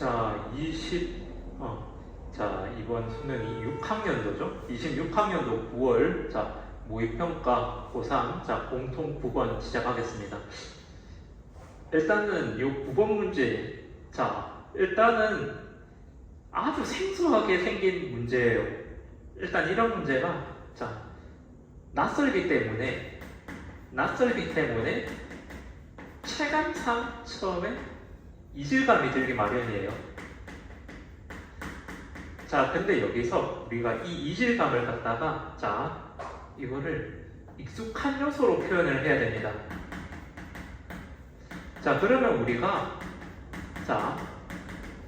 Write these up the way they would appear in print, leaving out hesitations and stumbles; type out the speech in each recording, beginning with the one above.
자, 이번 수능이 6학년도죠. 26학년도 9월, 모의평가 고3, 공통 9번 시작하겠습니다. 일단은 이 9번 문제, 일단은 아주 생소하게 생긴 문제예요. 일단 이런 문제가, 낯설기 때문에 체감상 처음에 이질감이 들기 마련이에요. 근데 여기서 우리가 이 이질감을 갖다가 이거를 익숙한 요소로 표현을 해야 됩니다. 그러면 우리가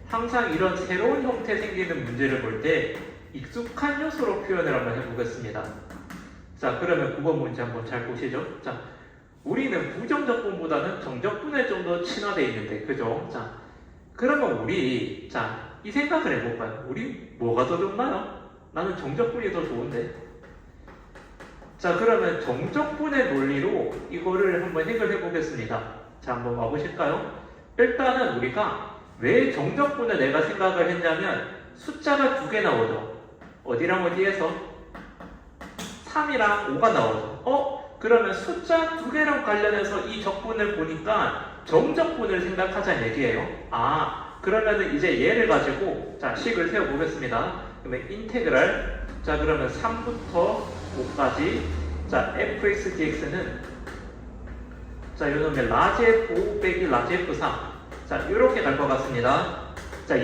항상 이런 새로운 형태 생기는 문제를 볼 때 익숙한 요소로 표현을 한번 해보겠습니다. 그러면 9번 문제 한번 잘 보시죠. 우리는 부정적분보다는 정적분에 좀 더 친화되어 있는데, 그죠? 그러면 우리, 이 생각을 해볼까요? 우리 뭐가 더 좋나요? 나는 정적분이 더 좋은데. 그러면 정적분의 논리로 이거를 한번 해결해 보겠습니다. 한번 와보실까요? 일단은 우리가 왜 정적분을 내가 생각을 했냐면 숫자가 두 개 나오죠. 어디랑 어디에서? 3이랑 5가 나오죠. 그러면 숫자 두 개랑 관련해서 이 적분을 보니까 정적분을 생각하자는 얘기예요. 그러면 이제 얘를 가지고 식을 세워보겠습니다. 그러면 인테그랄, 그러면 3부터 5까지 fx dx는 요놈의 라지 f5 빼기 라지 f3 이렇게 갈 것 같습니다.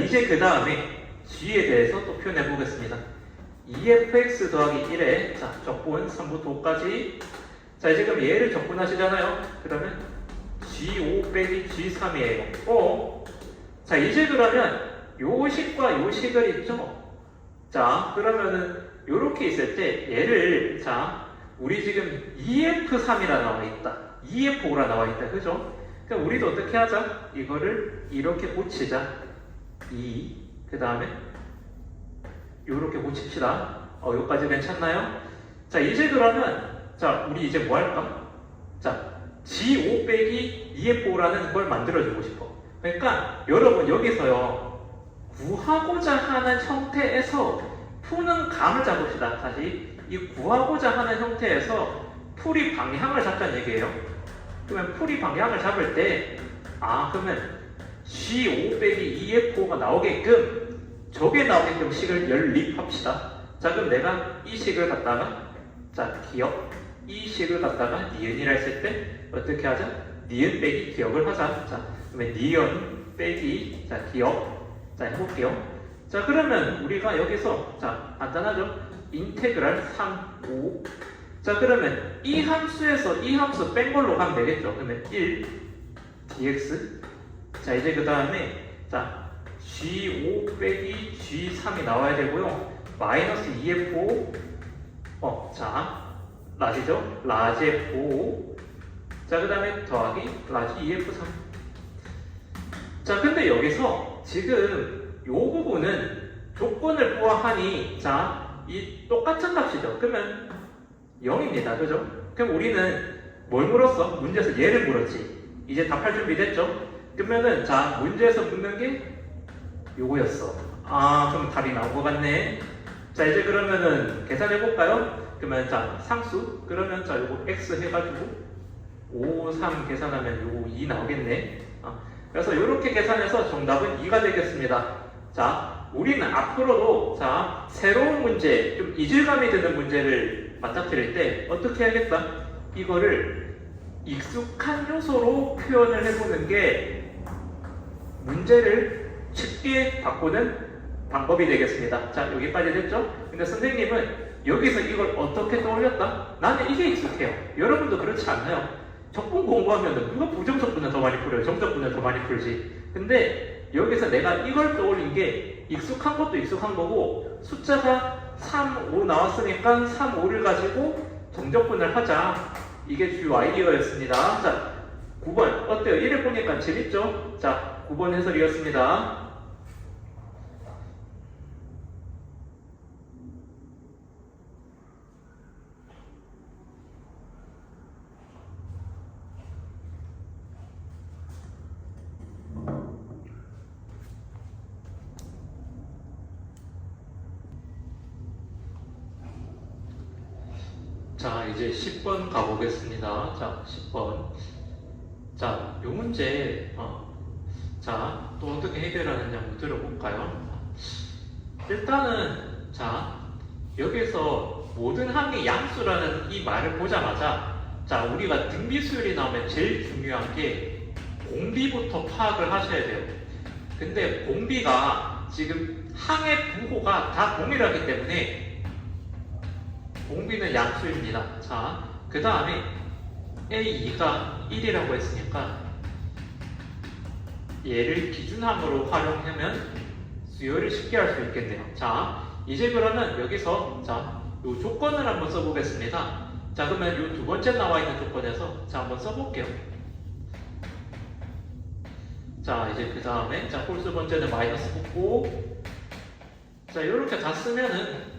이제 그 다음에 g에 대해서 또 표현해 보겠습니다. 2fx 더하기 1에 적분 3부터 5까지. 이제 그럼 얘를 적분하시잖아요. 그러면 g5 빼기 g3이에요. 이제 그러면 요 식과 요 식을 있죠? 그러면은 요렇게 있을 때 얘를 우리 지금 EF3이라 나와 있다. EF5라 나와 있다. 그죠? 그럼 우리도 어떻게 하자? 이거를 이렇게 고치자. 그 다음에 요렇게 고칩시다. 요까지 괜찮나요? 이제 그러면 우리 이제 뭐 할까? G5 빼기 EF5라는 걸 만들어주고 싶어. 그러니까 여러분 여기서요 구하고자 하는 형태에서 푸는 감을 잡읍시다. 다시 이 구하고자 하는 형태에서 풀이 방향을 잡자는 얘기예요. 그러면 풀이 방향을 잡을 때 그러면 G5 빼기 2F5가 나오게끔 저게 나오게끔 식을 연립합시다. 그럼 내가 이 식을 갖다가 기억 이 식을 갖다가 니은이라 했을 때 어떻게 하자? 니은 빼기 기억을 하자. 그러면 니은 빼기 기억 해볼게요. 그러면 우리가 여기서 간단하죠? 인테그랄 3, 5. 그러면 이 함수에서 이 함수 뺀 걸로 가면 되겠죠? 그러면 1 dx. 이제 그 다음에 g5 빼기 g3이 나와야 되고요. 마이너스 2f5 라지죠? 라지 f5. 그 다음에 더하기 라지 2f3. 근데 여기서 지금 요 부분은 조건을 포함하니 이 똑같은 값이죠. 그러면 0입니다. 그죠? 그럼 우리는 뭘 물었어? 문제에서 얘를 물었지. 이제 답할 준비 됐죠? 그러면은 문제에서 묻는 게 요거였어. 그럼 답이 나온 것 같네. 이제 그러면은 계산해 볼까요? 그러면 상수 그러면 요거 x 해가지고 5, 3 계산하면 요거 2 나오겠네. 그래서 이렇게 계산해서 정답은 2가 되겠습니다. 우리는 앞으로도 새로운 문제, 좀 이질감이 드는 문제를 맞닥뜨릴 때 어떻게 해야겠다? 이거를 익숙한 요소로 표현을 해보는 게 문제를 쉽게 바꾸는 방법이 되겠습니다. 여기까지 됐죠? 근데 선생님은 여기서 이걸 어떻게 떠올렸다? 나는 이게 익숙해요. 여러분도 그렇지 않나요? 적분 공부하면 누가 부정적분을 더 많이 풀어요? 정적분을 더 많이 풀지. 근데 여기서 내가 이걸 떠올린 게 익숙한 것도 익숙한 거고 숫자가 3, 5 나왔으니까 3, 5를 가지고 정적분을 하자. 이게 주요 아이디어였습니다. 9번 어때요? 이를 보니까 재밌죠? 9번 해설이었습니다. 자, 이제 10번 가보겠습니다. 자, 10번. 자, 요 문제, 자, 또 어떻게 해결하느냐 한번 들어볼까요? 일단은, 자, 여기서 모든 항의 양수라는 이 말을 보자마자, 자, 우리가 등비수열이 나오면 제일 중요한 게 공비부터 파악을 하셔야 돼요. 근데 공비가 지금 항의 부호가 다 동일하기 때문에 공비는 양수입니다. 자, 그 다음에 A2가 1이라고 했으니까 얘를 기준항으로 활용하면 수열을 쉽게 할 수 있겠네요. 자, 이제 그러면 여기서 자, 요 조건을 한번 써보겠습니다. 자, 그러면 요 두 번째 나와 있는 조건에서 자, 한번 써볼게요. 자, 이제 그 다음에 자, 홀수 번째는 마이너스 붙고 자, 요렇게 다 쓰면은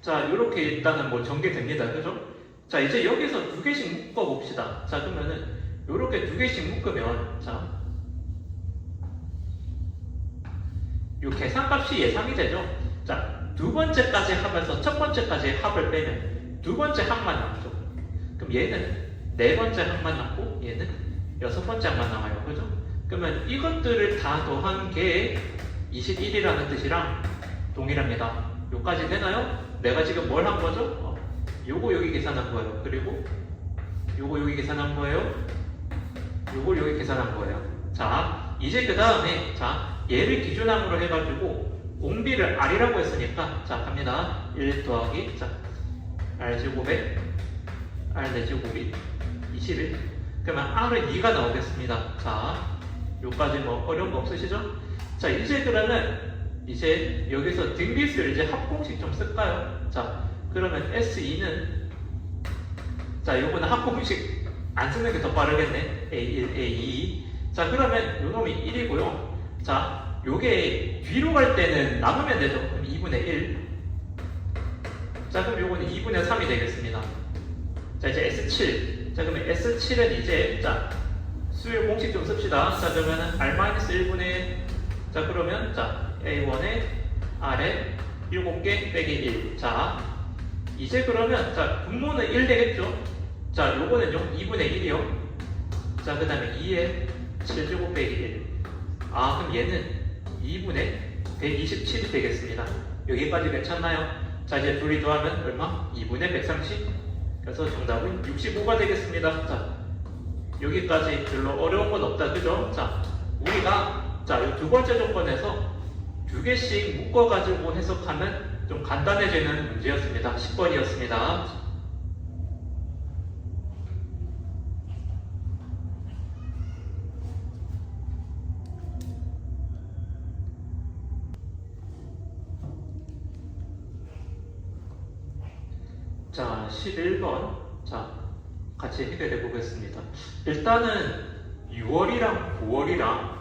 자, 요렇게 일단은 뭐 전개됩니다. 그죠? 자, 이제 여기서 두 개씩 묶어 봅시다. 자, 그러면은 요렇게 두 개씩 묶으면 자, 요 계산값이 예상이 되죠? 자, 두 번째까지 합해서 첫 번째까지 합을 빼면 두 번째 합만 남죠. 그럼 얘는 네 번째 합만 남고 얘는 여섯 번째 합만 남아요. 그죠? 그러면 이것들을 다 더한 게 21이라는 뜻이랑 동일합니다. 요까지 되나요? 내가 지금 뭘 한 거죠? 요거 여기 계산한 거예요. 그리고 요거 여기 계산한 거예요. 요걸 여기 계산한 거예요. 자, 이제 그 다음에 자, 얘를 기준항으로 해가지고 공비를 R이라고 했으니까 자, 갑니다. 1 더하기 자, R제곱에 R 내제곱이 21. 그러면 R은 2가 나오겠습니다. 자, 요까지 뭐 어려운 거 없으시죠? 자, 이제 그러면 이제 여기서 등비수를 이제 합공식 좀 쓸까요? 자, 그러면 S2는 자, 요거는 합공식 안 쓰는 게 더 빠르겠네. A1, A2. 자, 그러면 요 놈이 1이고요. 자, 요게 뒤로 갈 때는 나누면 되죠. 그럼 2분의 1. 자, 그럼 요거는 2분의 3이 되겠습니다. 자, 이제 S7. 자, 그러면 S7은 이제 자, 수열 공식 좀 씁시다. 자, 그러면은 R-1분의 자, 그러면 자, A1에 R에 7개 빼기 1. 자, 이제 그러면 자, 분모는 1 되겠죠? 자, 요거는요 2분의 1이요. 자, 그 다음에 2에 7제곱 빼기 1. 아, 그럼 얘는 2분의 127이 되겠습니다. 여기까지 괜찮나요? 자, 이제 둘이 더하면 얼마? 2분의 130. 그래서 정답은 65가 되겠습니다. 자, 여기까지 별로 어려운 건 없다. 그죠? 자, 우리가 자, 이 두 번째 조건에서 두 개씩 묶어가지고 해석하면 좀 간단해지는 문제였습니다. 10번이었습니다. 자, 11번. 자, 같이 해결해 보겠습니다. 일단은 6월이랑 9월이랑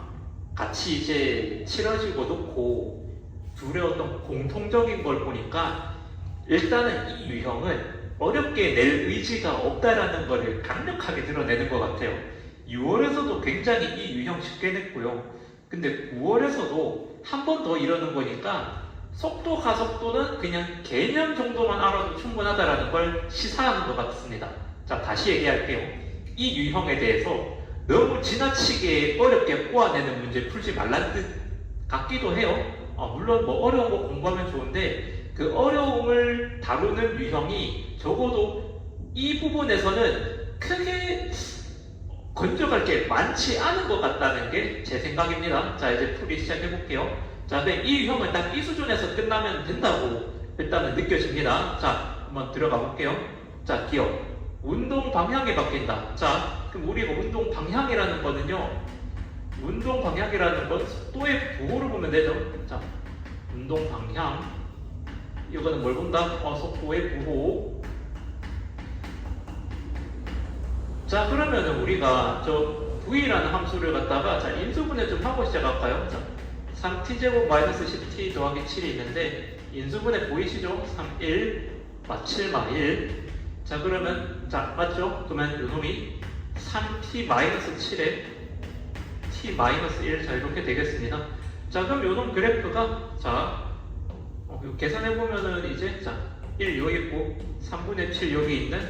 같이 이제 치러지고 놓고 둘의 어떤 공통적인 걸 보니까 일단은 이 유형은 어렵게 낼 의지가 없다라는 것을 강력하게 드러내는 것 같아요. 6월에서도 굉장히 이 유형 쉽게 냈고요. 근데 9월에서도 한 번 더 이러는 거니까 속도 가속도는 그냥 개념 정도만 알아도 충분하다라는 걸 시사하는 것 같습니다. 자, 다시 얘기할게요. 이 유형에 대해서 너무 지나치게 어렵게 꼬아내는 문제 풀지 말란 뜻 같기도 해요. 물론 뭐 어려운 거 공부하면 좋은데 그 어려움을 다루는 유형이 적어도 이 부분에서는 크게 건져갈 게 많지 않은 것 같다는 게 제 생각입니다. 자, 이제 풀이 시작해 볼게요. 자, 근데 이 유형은 딱 이 수준에서 끝나면 된다고 일단은 느껴집니다. 자, 한번 들어가 볼게요. 자, 기억. 운동 방향이 바뀐다. 자, 그럼 우리가 운동 방향이라는 거는요, 운동 방향이라는 건 속도의 부호를 보면 되죠. 자, 운동 방향. 이거는 뭘 본다? 속도의 부호. 자, 그러면은 우리가 저 v라는 함수를 갖다가 자, 인수분해 좀 하고 시작할까요? 자, 3t제곱 마이너스 10t 더하기 7이 있는데 인수분해 보이시죠? 3, 1, 7, 1. 자, 그러면 자, 맞죠? 그러면 요놈이 3t 마이너스 7에 t 마이너스 1. 자, 이렇게 되겠습니다. 자, 그럼 요놈 그래프가 자, 계산해 보면은 이제 자, 1 여기 있고 3분의 7 여기 있는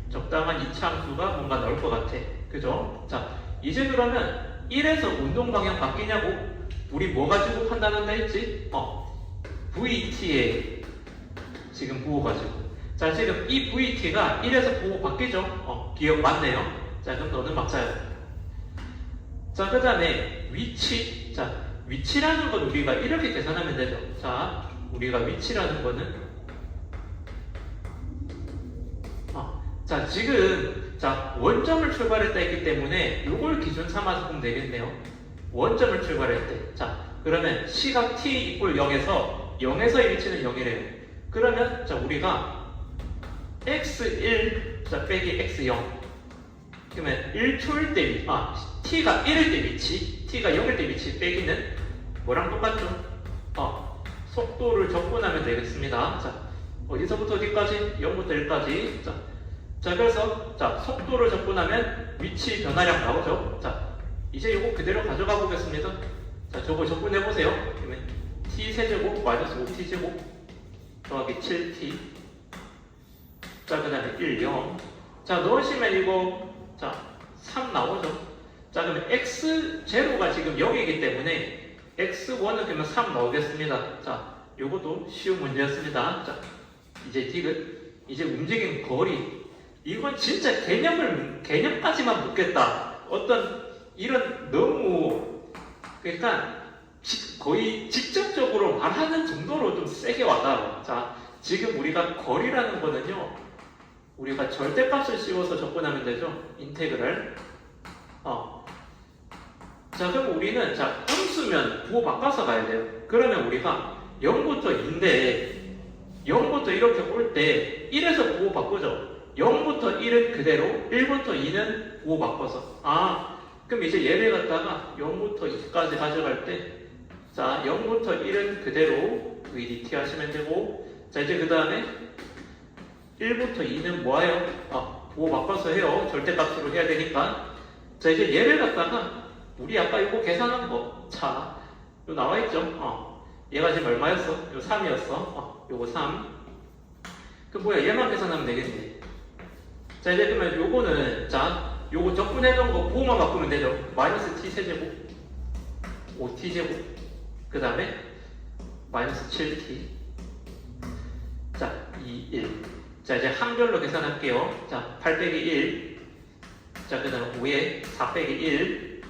적당한 이차함수가 뭔가 나올 것 같아. 그죠? 자, 이제 그러면 1에서 운동 방향 바뀌냐고? 우리 뭐 가지고 판단한다 했지? VT에 지금 부호 가지고. 자, 지금 이 VT가 1에서 부호 바뀌죠? 기억 맞네요. 자, 그럼 너는 맞아요. 자, 그 다음에 위치. 자, 위치라는 건 우리가 이렇게 계산하면 되죠. 자, 우리가 위치라는 거는 자, 지금 자 원점을 출발했다 했기 때문에 이걸 기준 삼아서 보면 되겠네요. 원점을 출발할 때. 자, 그러면 시각 t 이퀄 0에서 0에서의 위치는 0이래요. 그러면 자 우리가 x1 자 빼기 x0 그러면 1초일 때 t가 1일 때 위치, t가 0일 때 위치 빼기는 뭐랑 똑같죠? 속도를 적분하면 되겠습니다. 자, 어디서부터 어디까지? 0부터 1까지. 자, 그래서 자 속도를 적분하면 위치 변화량 나오죠. 자, 이제 이거 그대로 가져가 보겠습니다. 자, 저거 적분해 보세요. 그러면 t 세제곱 마이너스 5t 제곱 더하기 7t. 자, 그다음에 1, 0. 자, 넣으시면 이거 자 3 나오죠. 자, 그러면 x 제로가 지금 0이기 때문에 x1은 그러면 3 나오겠습니다. 자, 요것도 쉬운 문제였습니다. 자, 이제 디귿, 이제 움직임 거리. 이건 진짜 개념까지만 묻겠다. 어떤 이런 너무 그러니까 거의 직접적으로 말하는 정도로 좀 세게 와닿아. 자, 지금 우리가 거리라는 거는요, 우리가 절대값을 씌워서 접근하면 되죠. 인테그랄. 자, 그럼 우리는 자 음수면 부호 바꿔서 가야 돼요. 그러면 우리가 0부터 2인데 0부터 이렇게 올 때 1에서 부호 바꾸죠. 0부터 1은 그대로, 1부터 2는 부호 바꿔서. 그럼 이제 얘를 갖다가 0부터 2까지 가져갈 때, 자, 0부터 1은 그대로 VDT 하시면 되고, 자, 이제 그 다음에 1부터 2는 뭐예요? 부호 바꿔서 해요. 절대값으로 해야 되니까. 자, 이제 얘를 갖다가, 우리 아까 이거 계산한 거, 자, 요 나와있죠? 얘가 지금 얼마였어? 요 3이었어. 요거 3. 그럼 뭐야, 얘만 계산하면 되겠네. 자, 이제 그러면 요거는 자 요거 적분해놓은 거 부호만 바꾸면 되죠. 마이너스 t 세제곱 5t 제곱 그 다음에 마이너스 7t. 자, 2, 1. 자, 이제 항별로 계산할게요. 자, 8 빼기 1. 자, 그 다음에 5에 4 빼기 1.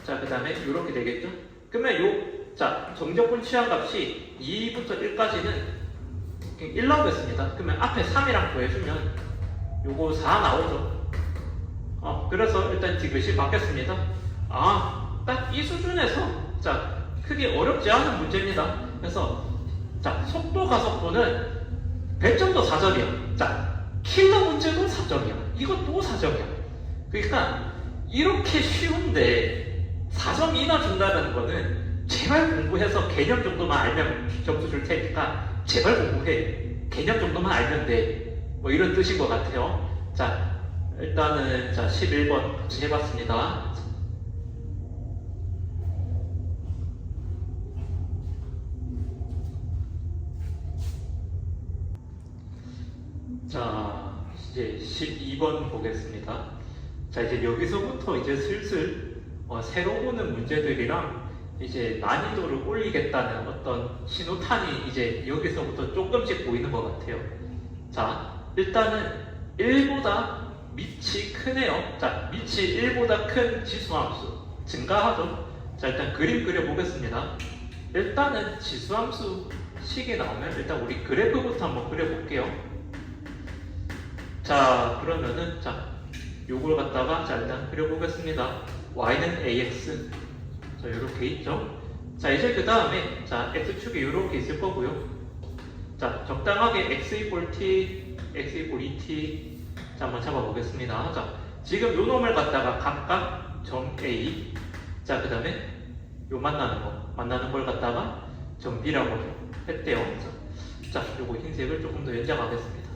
자, 그 다음에 요렇게 되겠죠. 그러면 자 정적분 취한값이 2부터 1까지는 1 나오겠습니다. 그러면 앞에 3이랑 더해주면 요거 4 나오죠. 그래서 일단 디귿이 바뀌었습니다. 딱 이 수준에서 자 크게 어렵지 않은 문제입니다. 그래서 자 속도 가속도는 배점도 4점이야. 자 킬러 문제도 4점이야. 이것도 4점이야. 그러니까 이렇게 쉬운데 4점 이나 준다는 거는 제발 공부해서 개념 정도만 알면 점수 줄 테니까 제발 공부해. 개념 정도만 알면 돼. 뭐 이런 뜻인 것 같아요. 자, 일단은 자 11번 같이 해봤습니다. 자, 이제 12번 보겠습니다. 자, 이제 여기서부터 이제 슬슬 새로 오는 문제들이랑 이제 난이도를 올리겠다는 어떤 신호탄이 이제 여기서부터 조금씩 보이는 것 같아요. 자, 일단은 1보다 밑이 크네요. 자, 밑이 1보다 큰 지수함수 증가하죠. 자, 일단 그림 그려보겠습니다. 일단은 지수함수 식이 나오면 일단 우리 그래프부터 한번 그려볼게요. 자, 그러면은 자 요걸 갖다가 자 일단 그려보겠습니다. y는 ax 자 요렇게 있죠. 자, 이제 그 다음에 자 x축이 요렇게 있을 거고요. 자, 적당하게 x 이퀄 t, x 이퀄 2t 자 한번 잡아보겠습니다. 자, 지금 요 놈을 갖다가 각각 점 A 자 그 다음에 요 만나는 걸 갖다가 점 B라고 했대요. 자, 요거 흰색을 조금 더 연장하겠습니다.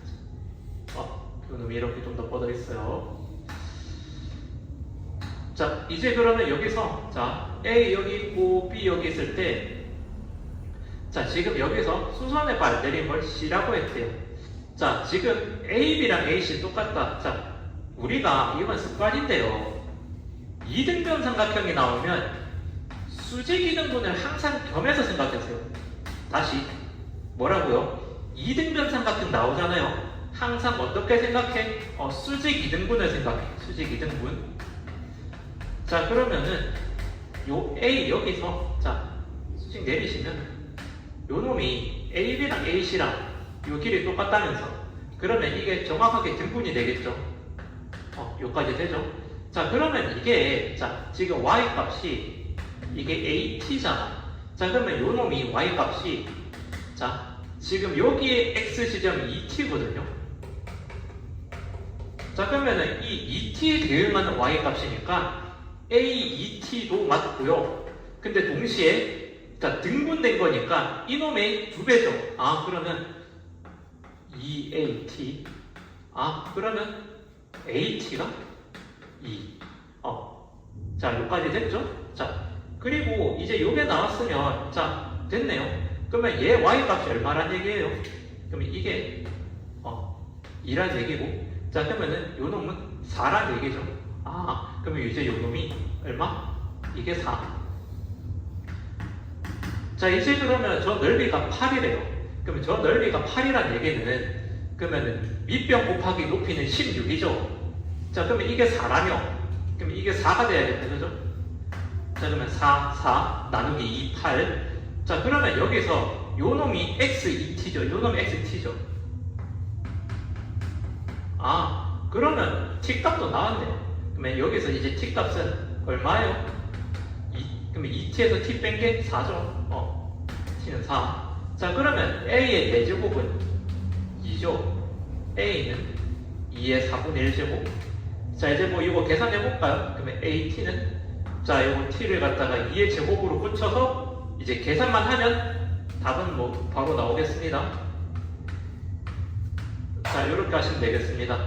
요 놈이 이렇게 좀 더 뻗어 있어요. 자, 이제 그러면 여기서 자 A 여기 있고 B 여기 있을 때 자, 지금 여기서 수선의 발 내린 걸 C라고 했대요. 자, 지금 AB랑 AC 똑같다. 자, 우리가 이건 습관인데요. 이등변 삼각형이 나오면 수직 이등분을 항상 겸해서 생각하세요. 다시 뭐라고요? 이등변 삼각형 나오잖아요. 항상 어떻게 생각해? 수직 이등분을 생각해. 수직 이등분. 자, 그러면은 요 A 여기서 자 수직 내리시면 요 놈이 AB랑 AC랑 요 길이 똑같다면서 그러면 이게 정확하게 등분이 되겠죠. 요까지 되죠. 자, 그러면 이게 자 지금 Y 값이 이게 AT잖아. 자, 그러면 요 놈이 Y 값이 자 지금 여기에 X 지점이 2T거든요. 자, 그러면은 이 2T에 대응하는 Y 값이니까 A2T도 맞고요. 근데 동시에 자 등분된 거니까 이놈의 2배죠. 아, 그러면 2AT. 아, 그러면 AT가 2. 자, 여기까지 됐죠? 자, 그리고 이제 요게 나왔으면 자 됐네요. 그러면 얘 Y 값이 얼마란 얘기예요? 그러면 이게 2란 얘기고, 자, 그러면은 요 놈은 4란 얘기죠. 아, 그러면 이제 요 놈이 얼마? 이게 4. 자, 이제 그러면 저 넓이가 8이래요. 그러면 저 넓이가 8이란 얘기는 그러면은 밑변 곱하기 높이는 16이죠. 자, 그러면 이게 4라며 그러면 이게 4가 돼야겠다, 그죠? 자, 그러면 4 나누기 2, 8. 자, 그러면 여기서 요 놈이 x2t죠. 요 놈이 xt죠. 아, 그러면 t값도 나왔네요. 그러면 여기서 이제 t값은 얼마예요? 그러면 2t에서 t 뺀 게 4죠. t는 4. 자, 그러면 a의 4제곱은 2죠. a는 2의 4분의 1제곱. 자, 이제 뭐 이거 계산해 볼까요? 그러면 at는 자, 요거 t를 갖다가 2의 제곱으로 붙여서 이제 계산만 하면 답은 뭐 바로 나오겠습니다. 자, 이렇게 하시면 되겠습니다.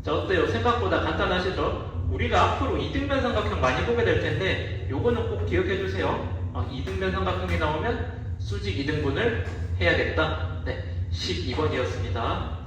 자, 어때요? 생각보다 간단하시죠? 우리가 앞으로 이등변 삼각형 많이 보게 될 텐데 요거는 꼭 기억해 주세요. 이등변 삼각형이 나오면 수직 이등분을 해야겠다. 네, 12번이었습니다.